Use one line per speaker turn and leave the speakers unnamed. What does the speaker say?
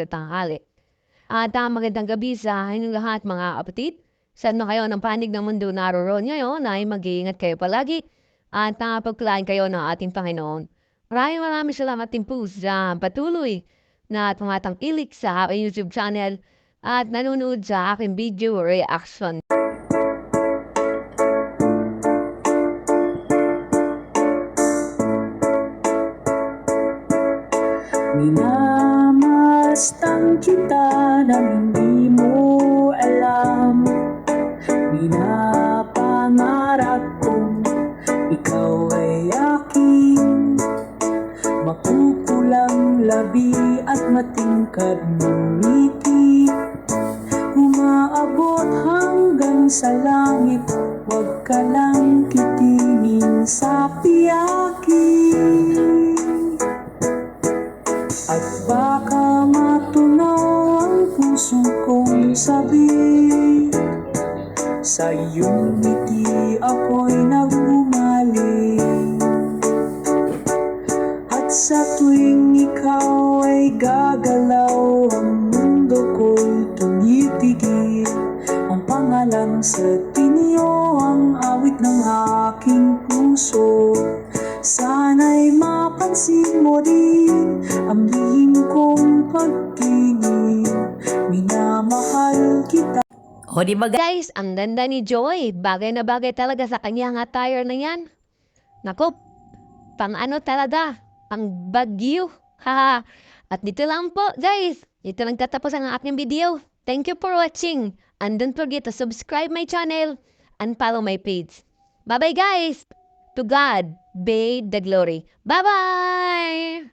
tanghali. At magandang gabi sa inyong lahat mga kapatid. Saan na kayo ng panig ng mundo naroon ngayon ay mag-iingat kayo palagi at pagpalain kayo ng ating Panginoon. Maraming salamat din po sa patuloy na tumatangkilik sa aking YouTube channel at nanonood sa aking video reaction.
Minamastang kita nang hindi mo alam. Pinapangarap kong ikaw ay aking makukulang labi at matingkad mong ngiti. Umaabot hanggang sa langit, huwag ka lang kitingin sa piyakin. At baka matunaw ang puso kong sabi, sa iyong ngiti ako'y nagumaling. At sa tuwing ikaw ay gagalaw, ang mundo ko'y tumitigil. Ang pangalan sa tinyo, ang awit ng aking puso. Sana'y mapansin mo din ang lihim kong pagtingin. Minamahal kita.
O di ba guys, ang ganda ni Joy. Bagay na bagay talaga sa kanyang attire na yan. Naku, pang ano talaga, pang bagyo. Haha. At dito lang po guys, dito lang tatapos ang aking video. Thank you for watching. And don't forget to subscribe my channel and follow my page. Bye bye guys. To God be the glory. Bye bye.